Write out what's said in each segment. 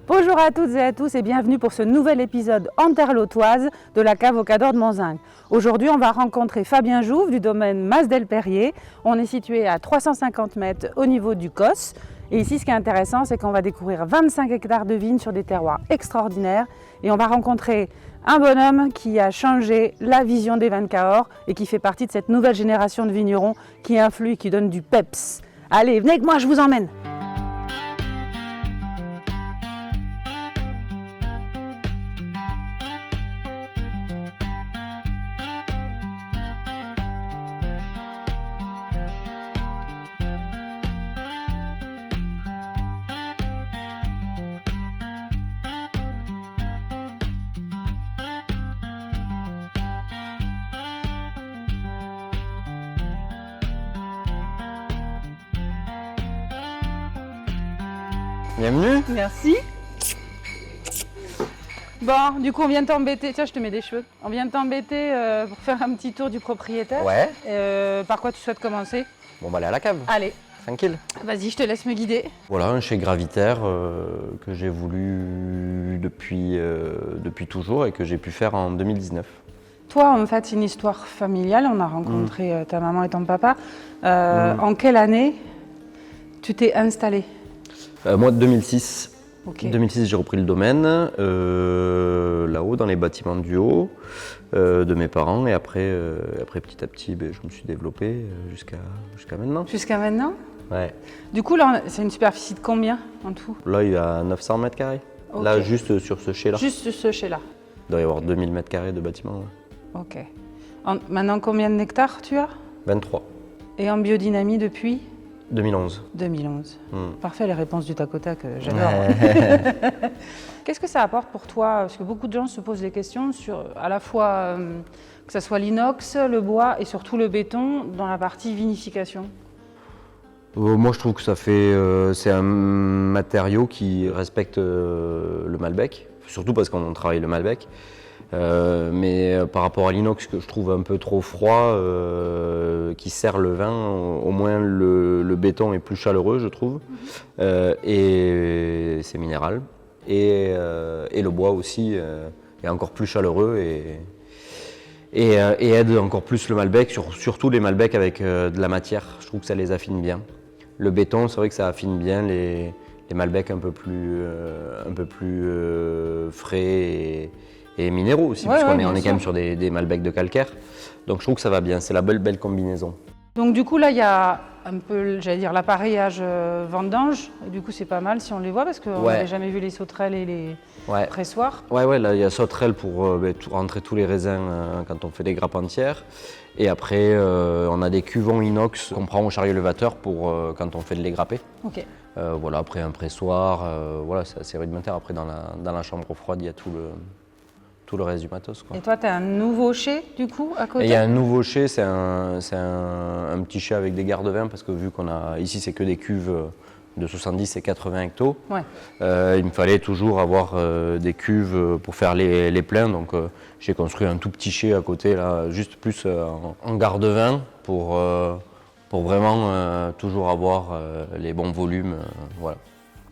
Bonjour à toutes et à tous et bienvenue pour ce nouvel épisode enterlotoise de la cave au Cador de Monzingue. Aujourd'hui, on va rencontrer Fabien Jouve du domaine Mas-del-Perrier. On est situé à 350 mètres au niveau du COS. Et ici, ce qui est intéressant, c'est qu'on va découvrir 25 hectares de vignes sur des terroirs extraordinaires. Et on va rencontrer un bonhomme qui a changé la vision des vins de Cahors et qui fait partie de cette nouvelle génération de vignerons qui influe et qui donne du peps. Allez, venez avec moi, je vous emmène. Bienvenue. Merci. Bon, du coup, on vient t'embêter. Tiens, je te mets des cheveux. On vient t'embêter pour faire un petit tour du propriétaire. Ouais. Par quoi tu souhaites commencer? Bon, on va aller à la cave. Allez, Tranquille. vas-y, je te laisse me guider. Voilà, un chez Gravitaire que j'ai voulu depuis toujours et que j'ai pu faire en 2019. Toi, en fait, c'est une histoire familiale. On a rencontré ta maman et ton papa. En quelle année tu t'es installé? Moi, 2006. Ok. 2006, j'ai repris le domaine, là-haut, dans les bâtiments du haut, de mes parents. Et après petit à petit, je me suis développé jusqu'à maintenant. Jusqu'à maintenant? Ouais. Du coup, là, c'est une superficie de combien en tout? Là, il y a 900 mètres carrés. Ok. Là, juste sur ce chai-là. Juste ce chez-là. Il doit y avoir 2000 mètres carrés de bâtiments. Ouais. Ok. Maintenant, combien d'hectares tu as? 23. Et en biodynamie depuis 2011. 2011. Hmm. Parfait, les réponses du tac au tac, j'adore. Qu'est-ce que ça apporte pour toi? Parce que beaucoup de gens se posent des questions sur à la fois que ce soit l'inox, le bois et surtout le béton dans la partie vinification. Moi, je trouve que c'est un matériau qui respecte le Malbec, surtout parce qu'on travaille le Malbec. Mais par rapport à l'inox que je trouve un peu trop froid, qui sert le vin, au moins le béton est plus chaleureux, je trouve, et c'est minéral. Et le bois aussi est encore plus chaleureux et aide encore plus le Malbec, surtout les Malbecs avec de la matière. Je trouve que ça les affine bien. Le béton, c'est vrai que ça affine bien les Malbecs un peu plus frais et minéraux aussi, Ouais, parce qu'on ouais, on est bien quand même sûr. sur des Malbecs de calcaire. Donc je trouve que ça va bien, c'est la belle combinaison. Donc du coup là il y a un peu, j'allais dire, l'appareillage vendange. Et du coup c'est pas mal si on les voit parce qu'on Ouais. n'avait jamais vu les sauterelles et les Ouais. pressoirs. Ouais, là il y a sauterelle pour rentrer tous les raisins quand on fait des grappes entières. Et après on a des cuvons inox qu'on prend au chariot élévateur pour quand on fait de les grapper. Ok. Voilà, après un pressoir, voilà, c'est assez rudimentaire. Après dans la chambre froide il y a tout le reste du matos, quoi. Et toi tu as un nouveau chai du coup à Et côté? il y a un nouveau chai, c'est un petit chai avec des garde-vins parce que vu qu'on a ici c'est que des cuves de 70 et 80 hectos, Ouais. il me fallait toujours avoir des cuves pour faire les pleins, donc j'ai construit un tout petit chai à côté là, juste plus en garde-vin pour vraiment toujours avoir les bons volumes, voilà.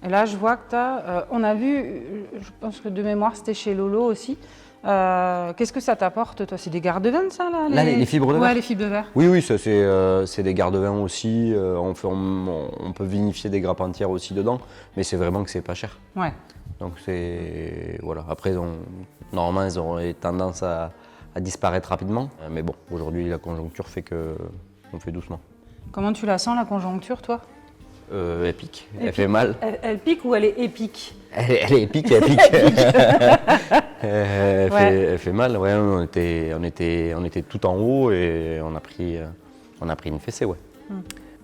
Et là je vois que tu as, on a vu, je pense que de mémoire c'était chez Lolo aussi. Qu'est-ce que ça t'apporte toi? C'est des garde-vins ça là? Là, les fibres de verre? Ouais, les fibres de verre. Oui, ça c'est des garde-vins aussi. On peut vinifier des grappes entières aussi dedans, mais c'est vraiment que c'est pas cher. Ouais. Donc voilà. Après, normalement, elles auraient tendance à disparaître rapidement. Mais bon, aujourd'hui, la conjoncture fait que on fait doucement. Comment tu la sens la conjoncture toi? Elle pique, elle fait mal. Elle pique ou elle est épique? Elle est épique, elle pique. Elle fait mal. Ouais, on était tout en haut et on a pris une fessée, ouais.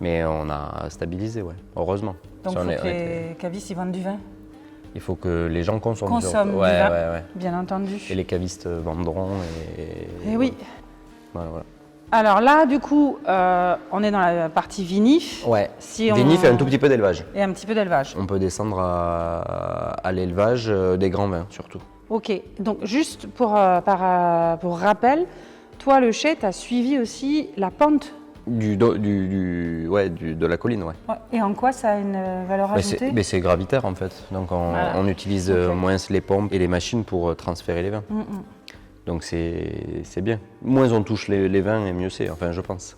Mais on a stabilisé, ouais. Heureusement. Donc Si il faut on est- que on était- les cavistes ils vendent du vin. Il faut que les gens consomment. Consomment du Ouais, vin, ouais. bien entendu. Et les cavistes vendront. Et oui. Voilà. Alors là, du coup, on est dans la partie vinif. Ouais. Si Vinif et un tout petit peu d'élevage. Et un petit peu d'élevage. On peut descendre à l'élevage des grands vins surtout. Ok, donc juste pour rappel, toi le chai, tu as suivi aussi la pente De la colline, ouais. Ouais. Et en quoi ça a une valeur ajoutée? C'est gravitaire en fait, donc on utilise moins les pompes et les machines pour transférer les vins. Donc c'est bien. Moins on touche les vins et mieux c'est, enfin je pense.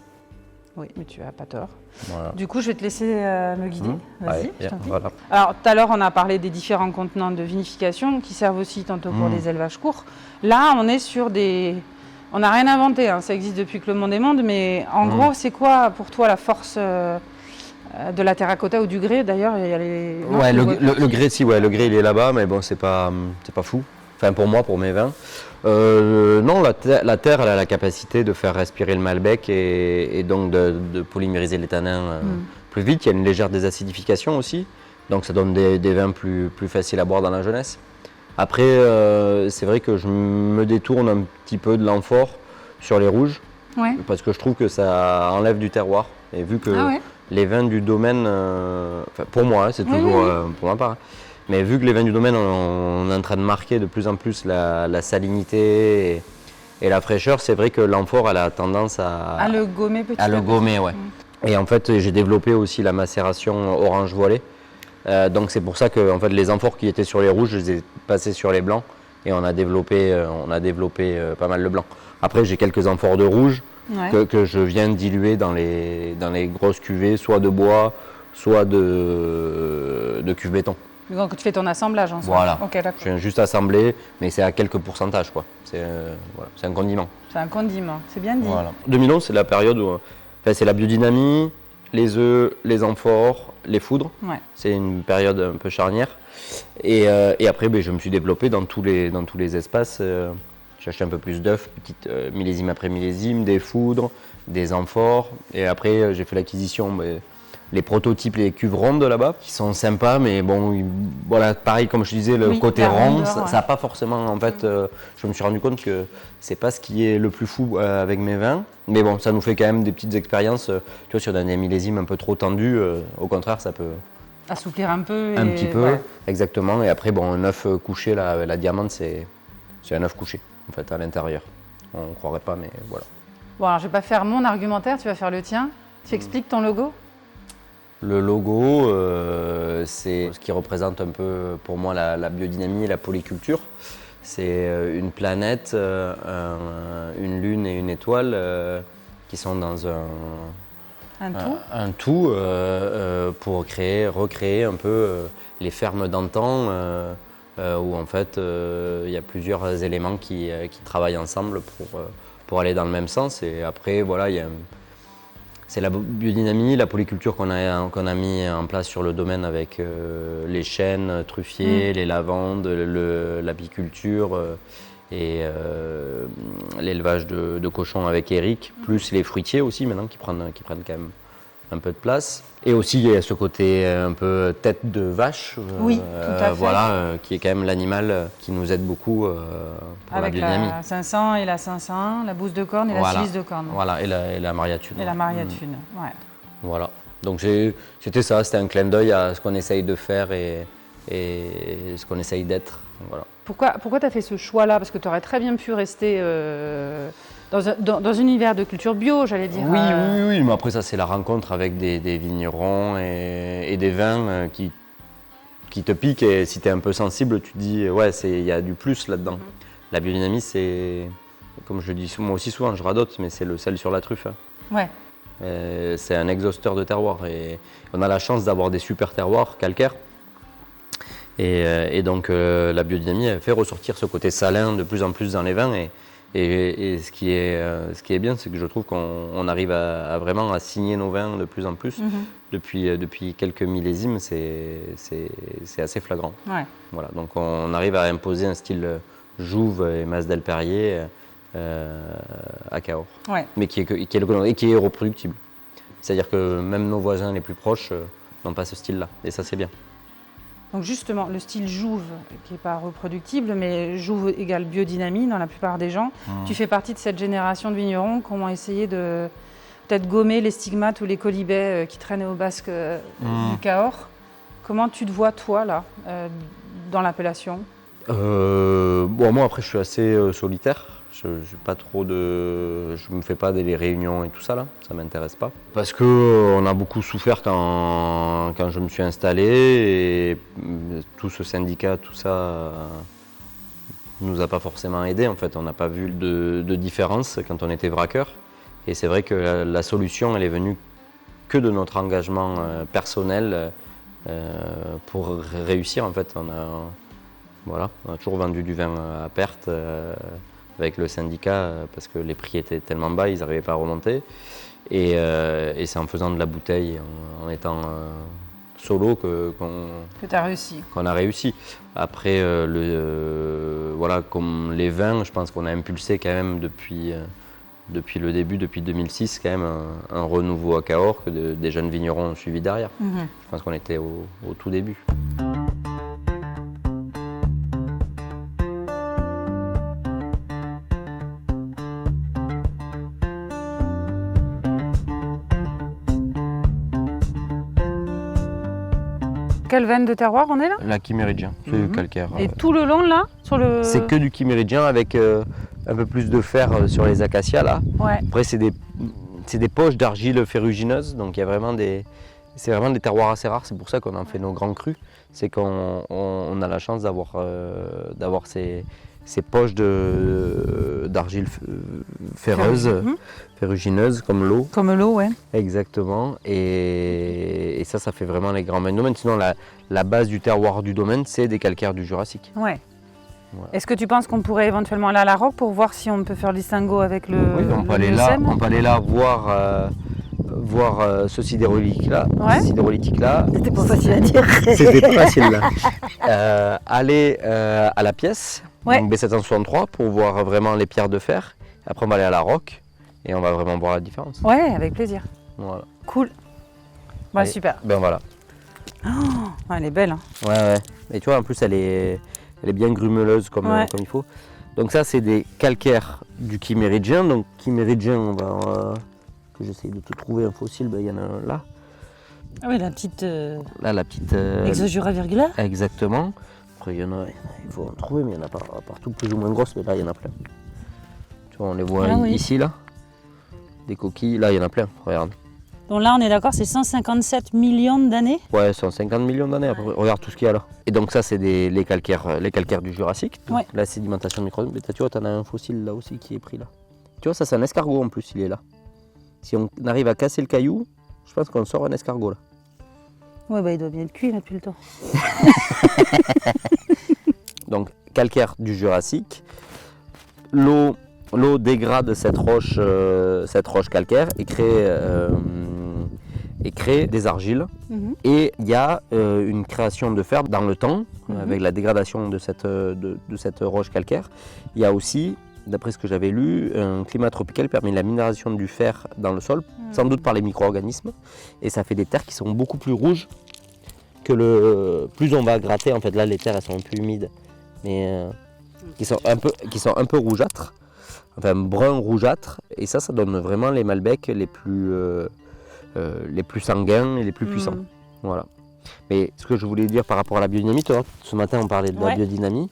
Oui, mais tu n'as pas tort. Voilà. Du coup, je vais te laisser me guider. Vas-y, je t'en prie. Voilà. Alors, tout à l'heure, on a parlé des différents contenants de vinification qui servent aussi tantôt pour des élevages courts. Là, on est sur des... On n'a rien inventé, hein. Ça existe depuis que le monde est monde, mais en gros, c'est quoi pour toi la force de la terracotta ou du grès? D'ailleurs, il y a les... Non, Ouais, le grès, si, ouais, le grès il est là-bas, mais bon, c'est pas fou. Enfin, pour moi, pour mes vins. Non, la terre, elle a la capacité de faire respirer le Malbec et donc de polymériser les tanins plus vite. Il y a une légère désacidification aussi, donc ça donne des vins plus faciles à boire dans la jeunesse. Après, c'est vrai que je me détourne un petit peu de l'amphore sur les rouges, parce que je trouve que ça enlève du terroir. Et vu que les vins du domaine, pour moi, c'est toujours pour ma part, hein, mais vu que les vins du domaine, on est en train de marquer de plus en plus la salinité et la fraîcheur, c'est vrai que l'amphore, elle a tendance à le gommer petit à le gommer, ouais. Et en fait, j'ai développé aussi la macération orange voilée. Donc c'est pour ça que en fait, les amphores qui étaient sur les rouges, je les ai passés sur les blancs et on a développé pas mal le blanc. Après, j'ai quelques amphores de rouge que je viens diluer dans les grosses cuvées, soit de bois, soit de cuve béton. Donc tu fais ton assemblage ensemble. Voilà, okay, je viens juste assembler, mais c'est à quelques pourcentages, quoi. C'est un condiment. C'est un condiment, c'est bien dit. Voilà. 2011, c'est la période où c'est la biodynamie, les œufs, les amphores, les foudres. C'est une période un peu charnière. Et après, je me suis développé dans tous les espaces. J'ai acheté un peu plus d'œufs, petite millésime après millésime, des foudres, des amphores. Et après, j'ai fait l'acquisition les prototypes, les cuves rondes là-bas, qui sont sympas, mais bon, voilà, pareil, comme je disais, le côté rond, ça n'a pas forcément, en fait, je me suis rendu compte que c'est pas ce qui est le plus fou avec mes vins, mais bon, ça nous fait quand même des petites expériences, tu vois, si on a des millésimes un peu trop tendus, au contraire, ça peut... Assouplir un peu. Un petit peu, exactement, et après, bon, un œuf couché, la diamante, c'est un œuf couché, en fait, à l'intérieur. On ne croirait pas, mais voilà. Bon, alors, je vais pas faire mon argumentaire, tu vas faire le tien. Tu expliques ton logo? Le logo, c'est ce qui représente un peu pour moi la biodynamie et la polyculture. C'est une planète, une lune et une étoile qui sont dans un tout pour recréer un peu les fermes d'antan où en fait il y a plusieurs éléments qui travaillent ensemble pour aller dans le même sens. Et après, voilà, il y a c'est la biodynamie, la polyculture qu'on a mis en place sur le domaine avec les chênes truffiers, les lavandes, l'apiculture et l'élevage de cochons avec Eric, plus les fruitiers aussi maintenant qui prennent quand même un peu de place. Et aussi il y a ce côté un peu tête de vache, tout à fait. voilà, qui est quand même l'animal qui nous aide beaucoup pour la biodynamie. Avec la 500 et la 501, la bouse de corne et la silice de corne. Voilà, et la mariathune. Et la mariathune, Voilà, donc c'était ça, c'était un clin d'œil à ce qu'on essaye de faire et ce qu'on essaye d'être. Voilà. Pourquoi tu as fait ce choix-là? Parce que tu aurais très bien pu rester dans un univers de culture bio, j'allais dire. Oui, mais après ça c'est la rencontre avec des vignerons et des vins qui te piquent, et si tu es un peu sensible, tu te dis ouais, il y a du plus là-dedans. La biodynamie, c'est, comme je le dis moi aussi souvent, je radote, mais c'est le sel sur la truffe. C'est un exhausteur de terroir et on a la chance d'avoir des super terroirs calcaires. Et donc la biodynamie elle fait ressortir ce côté salin de plus en plus dans les vins. Et ce qui est bien, c'est que je trouve qu'on arrive à vraiment à signer nos vins de plus en plus. Depuis quelques millésimes, c'est assez flagrant. Voilà, donc on arrive à imposer un style Jouve et Mas del Perrier à Cahors, mais qui est reproductible. C'est-à-dire que même nos voisins les plus proches n'ont pas ce style-là, et ça c'est bien. Donc justement, le style Jouve, qui n'est pas reproductible, mais Jouve égale biodynamie dans la plupart des gens. Tu fais partie de cette génération de vignerons qui ont essayé de peut-être gommer les stigmates ou les colibets qui traînaient au basque du Cahors. Comment tu te vois, toi, là, dans l'appellation? Moi, après, je suis assez solitaire. Je me fais pas des réunions et tout ça là, ça m'intéresse pas. Parce qu'on a beaucoup souffert quand je me suis installé et tout ce syndicat, tout ça nous a pas forcément aidé en fait. On n'a pas vu de différence quand on était vraqueur. Et c'est vrai que la solution elle est venue que de notre engagement personnel pour réussir en fait. On a toujours vendu du vin à perte avec le syndicat parce que les prix étaient tellement bas, ils n'arrivaient pas à remonter. Et c'est en faisant de la bouteille, en étant solo que tu as réussi. Qu'on a réussi. Après, comme les vins, je pense qu'on a impulsé quand même depuis le début, depuis 2006, quand même un renouveau à Cahors que des jeunes vignerons ont suivi derrière. Je pense qu'on était au tout début. Quelle veine de terroir on est là? La Quiméridien, c'est du calcaire. Et tout le long là sur le... C'est que du Quiméridien avec un peu plus de fer sur les acacias là. Ouais. Après c'est des poches d'argile ferrugineuse, donc il y a vraiment c'est vraiment des terroirs assez rares, c'est pour ça qu'on en fait nos grands crus. C'est qu'on a la chance d'avoir ces poches d'argile ferreuse, ferrugineuse, comme l'eau. Comme l'eau, ouais. Exactement. Et ça fait vraiment les grands vins du domaine. Sinon, la base du terroir du domaine, c'est des calcaires du Jurassique. Ouais. Voilà. Est-ce que tu penses qu'on pourrait éventuellement aller à la Roque pour voir si on peut faire le distinguo avec le Oui, on peut aller là voir ce sidérolithique-là. Ouais. C'était pas facile à dire. C'était pas facile là. Aller à la pièce, ouais. donc B763, pour voir vraiment les pierres de fer. Après, on va aller à la Roque et on va vraiment voir la différence. Ouais, avec plaisir. Voilà. Cool. Bah, Allez, super. Ben voilà. Oh, elle est belle. Hein. Ouais. Et tu vois, en plus, elle est bien grumeleuse comme il faut. Donc ça, c'est des calcaires du Quiméridien. Donc Quiméridien, que j'essaye de te trouver un fossile, il y en a un là. Ah oui, la petite... Là, la petite... Exojura virgula. Exactement. Après, il faut en trouver, mais il y en a partout plus ou moins grosses, mais là, il y en a plein. Tu vois, on les voit ici, là. Des coquilles, là, il y en a plein, regarde. Donc là, on est d'accord, c'est 157 millions d'années. Ouais, 150 millions d'années, après. Regarde tout ce qu'il y a là. Et donc ça, c'est les calcaires du Jurassique. Ouais. La sédimentation microbienne. Mais tu vois, tu en as un fossile là aussi qui est pris là. Tu vois, ça, c'est un escargot en plus, il est là. Si on arrive à casser le caillou, je pense qu'on sort un escargot là. Ouais, il doit bien être cuit là depuis le temps. Donc, calcaire du Jurassique. L'eau dégrade cette roche calcaire et crée des argiles. Et il y a une création de fer dans le temps, avec la dégradation de cette roche calcaire. Il y a aussi, d'après ce que j'avais lu, un climat tropical permet la minéralisation du fer dans le sol, sans doute par les micro-organismes. Et ça fait des terres qui sont beaucoup plus rouges que plus on va gratter. En fait, là, les terres, elles sont un peu humides, mais qui sont un peu rougeâtres. Enfin, brun rougeâtre, et ça donne vraiment les Malbecs les plus sanguins et les plus puissants. Voilà. Mais ce que je voulais dire par rapport à la biodynamie, ce matin on parlait de la biodynamie.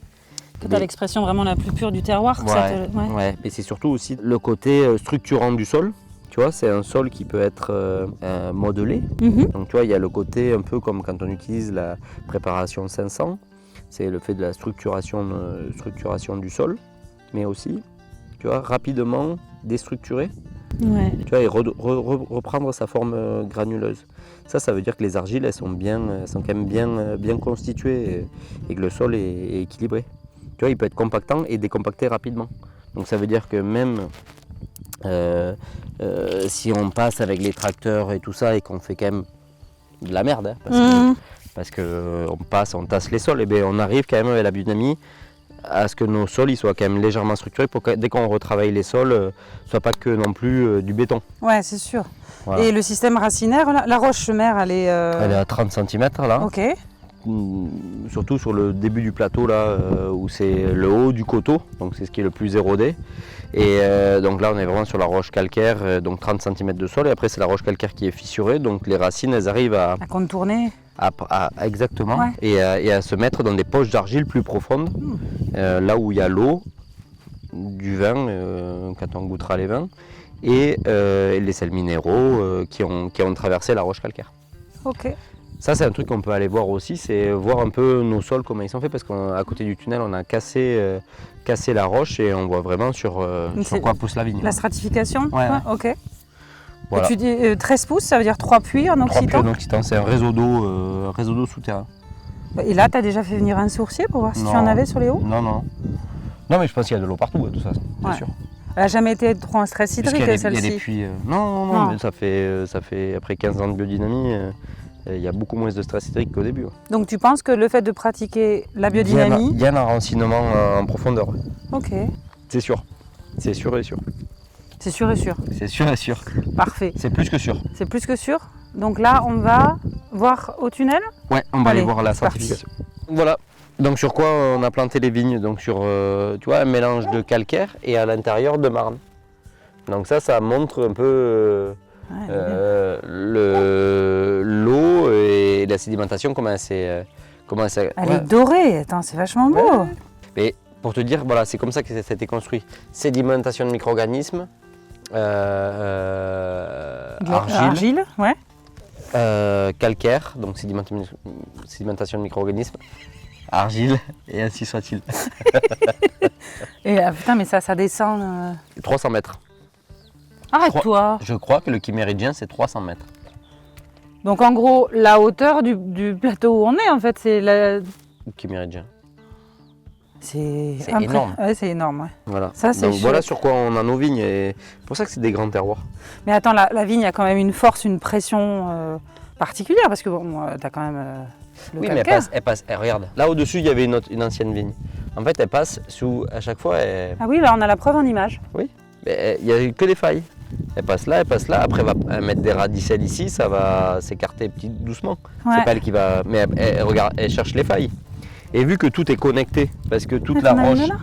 Que tu as l'expression vraiment la plus pure du terroir. Ouais, mais c'est surtout aussi le côté structurant du sol. Tu vois, c'est un sol qui peut être modelé. Donc tu vois, il y a le côté un peu comme quand on utilise la préparation 500, c'est le fait de la structuration du sol, mais aussi, tu vois, rapidement déstructurer, tu vois, et reprendre sa forme granuleuse. Ça veut dire que les argiles, elles sont quand même bien constituées et que le sol est équilibré. Tu vois, il peut être compactant et décompacté rapidement. Donc ça veut dire que même si on passe avec les tracteurs et tout ça et qu'on fait quand même de la merde, parce que on tasse les sols, et bien on arrive quand même avec la biodynamie à ce que nos sols ils soient quand même légèrement structurés pour que dès qu'on retravaille les sols, ce soit pas que non plus du béton. Ouais, c'est sûr. Voilà. Et le système racinaire, la roche mère, elle est... Elle est à 30 cm là. Ok. Surtout sur le début du plateau là, où c'est le haut du coteau, donc c'est ce qui est le plus érodé. Et donc là on est vraiment sur la roche calcaire, donc 30 cm de sol, et après c'est la roche calcaire qui est fissurée, donc les racines elles arrivent à contourner. Exactement, et à se mettre dans des poches d'argile plus profondes, là où il y a l'eau, du vin, quand on goûtera les vins, et les sels minéraux qui ont traversé la roche calcaire. Ok. Ça, c'est un truc qu'on peut aller voir aussi, c'est voir un peu nos sols, comment ils sont faits, parce qu'à côté du tunnel, on a cassé la roche et on voit vraiment sur quoi pousse la vigne. La stratification. Ouais. Ok. Voilà. Et tu dis 13 pouces, ça veut dire 3 puits en 3 occitan. puits en occitan, c'est un réseau d'eau souterrain. Et là, tu as déjà fait venir un sourcier pour voir si tu en avais sur les hauts? Non, mais je pense qu'il y a de l'eau partout, de toute façon, bien sûr. Elle n'a jamais été trop un stress hydrique, celle-ci. Il y a des puits. Non, mais ça fait après 15 ans de biodynamie, il y a beaucoup moins de stress hydrique qu'au début. Donc tu penses que le fait de pratiquer la biodynamie... Il y a un enracinement en profondeur. Ok. C'est sûr. C'est sûr et sûr. C'est sûr et sûr. C'est sûr et sûr. Parfait. C'est plus que sûr. C'est plus que sûr. Donc là, on va voir au tunnel. Ouais, on va Allez, aller voir la c'est parti. certification. Voilà. Donc sur quoi on a planté les vignes? Donc sur tu vois, un mélange de calcaire et à l'intérieur de marne. Donc ça montre un peu l'eau et la sédimentation, comment c'est. Elle est dorée. Attends, c'est vachement beau. Ouais. Mais pour te dire, voilà, c'est comme ça que ça a été construit. Sédimentation de micro-organismes, argile, ouais. calcaire, donc sédimentation de micro-organismes, argile, et ainsi soit-il. Et putain, mais ça descend. 300 mètres. Arrête-toi. Je crois que le Quiméridien, c'est 300 mètres. Donc en gros, la hauteur du plateau où on est, en fait, c'est la... Quiméridien. C'est énorme. Ouais, c'est énorme. Ouais. Voilà. Ça, c'est donc chouette. voilà sur quoi on a nos vignes, et c'est pour ça que c'est des grands terroirs. Mais attends, la vigne a quand même une force, une pression particulière, parce que bon, tu as quand même le Oui, mais calcaire. elle passe, regarde, là au-dessus, il y avait une ancienne vigne. En fait, elle passe à chaque fois, Ah oui, là, on a la preuve en image. oui, mais il n'y a que des failles. Elle passe là, après elle va mettre des radicelles ici, ça va s'écarter doucement. Ouais. C'est pas elle qui va, mais regarde, elle cherche les failles. Et vu que tout est connecté, parce que toute la t'en as une roche, là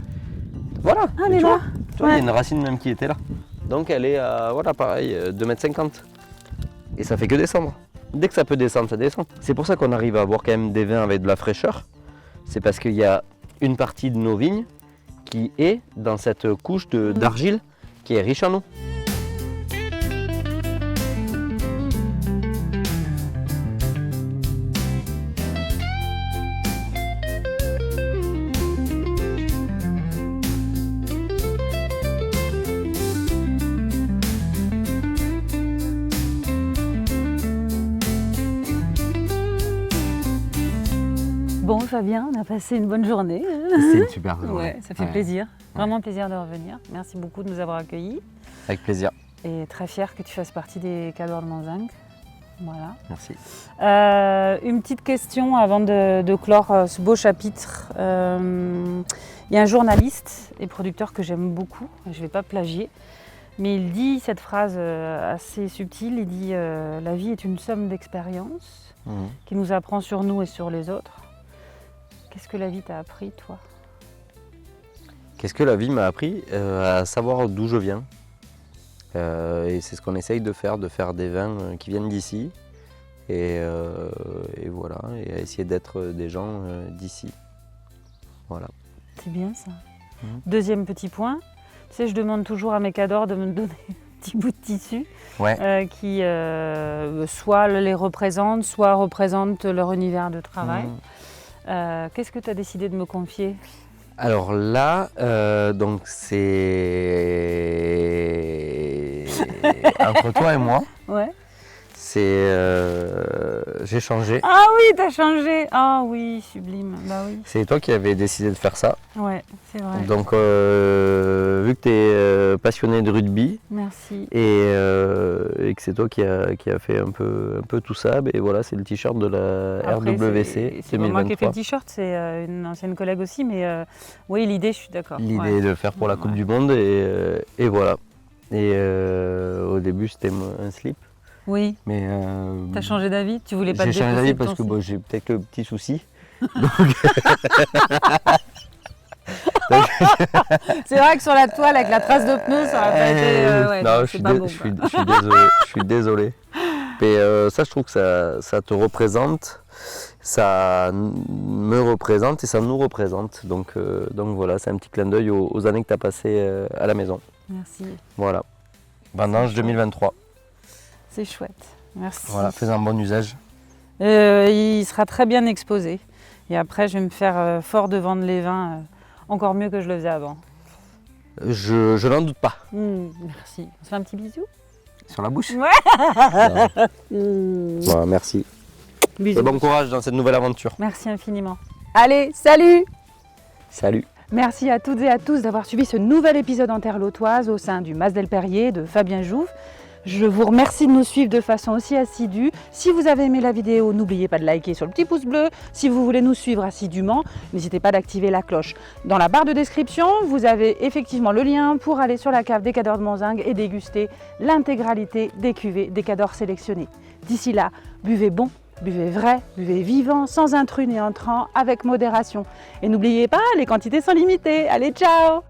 voilà, Ah, elle est tu là. vois, il y a Ouais. une racine même qui était là. Donc elle est à, voilà, pareil, 2,50 m. Et ça fait que descendre. Dès que ça peut descendre, ça descend. C'est pour ça qu'on arrive à avoir quand même des vins avec de la fraîcheur. C'est parce qu'il y a une partie de nos vignes qui est dans cette couche d'argile qui est riche en eau. Bon, Fabien, on a passé une bonne journée. C'est une super journée. Ouais, ça fait plaisir. Vraiment plaisir de revenir. Merci beaucoup de nous avoir accueillis. Avec plaisir. Et très fier que tu fasses partie des Cadors de Manzinc. Voilà. Merci. Une petite question avant de clore ce beau chapitre. Il y a un journaliste et producteur que j'aime beaucoup, je ne vais pas plagier, mais il dit cette phrase assez subtile, il dit la vie est une somme d'expériences qui nous apprend sur nous et sur les autres. Qu'est-ce que la vie t'a appris, toi? Qu'est-ce que la vie m'a appris? À savoir d'où je viens. Et c'est ce qu'on essaye de faire des vins qui viennent d'ici. Et voilà, et à essayer d'être des gens d'ici. Voilà. C'est bien ça. Deuxième petit point, tu sais, je demande toujours à mes cadors de me donner un petit bout de tissu qui soit les représente, soit représente leur univers de travail. Qu'est-ce que tu as décidé de me confier? Alors là, donc c'est entre toi et moi. Ouais. J'ai changé. Ah oui, t'as changé. Ah oui, sublime. Bah oui. C'est toi qui avais décidé de faire ça. Ouais, c'est vrai. Donc vu que tu es passionné de rugby. Merci. Et que c'est toi qui a fait un peu tout ça, et voilà, c'est le t-shirt de la Après, RWC c'est pas moi qui ai fait 2023. le t-shirt, c'est une ancienne collègue aussi, mais oui, l'idée, je suis d'accord. L'idée de faire pour la Coupe du Monde, et voilà. Et au début, c'était un slip. Oui. Mais T'as changé d'avis? Tu voulais pas te j'ai changé défausser d'avis de parce ton que slip. j'ai peut-être le petit souci. C'est vrai que sur la toile, avec la trace de pneu, ça aurait pas été... non, c'est pas beau, je quoi. suis désolé. Je suis désolé. Mais ça, je trouve que ça te représente. ça me représente et ça nous représente. Donc voilà, c'est un petit clin d'œil aux années que tu as passées à la maison. Merci. Voilà. Vendange 2023. C'est chouette. Merci. Voilà, fais un bon usage. Il sera très bien exposé. Et après, je vais me faire fort de vendre les vins encore mieux que je le faisais avant. Je n'en doute pas. Merci. On se fait un petit bisou? Sur la bouche? Ouais. Bon, merci. Bisous. Et bon courage dans cette nouvelle aventure. Merci infiniment. Allez, salut! Salut. Merci à toutes et à tous d'avoir suivi ce nouvel épisode en terre lautoise au sein du Mas del Perrier de Fabien Jouve. Je vous remercie de nous suivre de façon aussi assidue. Si vous avez aimé la vidéo, n'oubliez pas de liker sur le petit pouce bleu. Si vous voulez nous suivre assidûment, n'hésitez pas d'activer la cloche. Dans la barre de description, vous avez effectivement le lien pour aller sur la cave des Cadors de Monzingue et déguster l'intégralité des cuvées des Cadors sélectionnés. D'ici là, buvez bon, buvez vrai, buvez vivant, sans intrus ni entrants, avec modération. Et n'oubliez pas, les quantités sont limitées. Allez, ciao!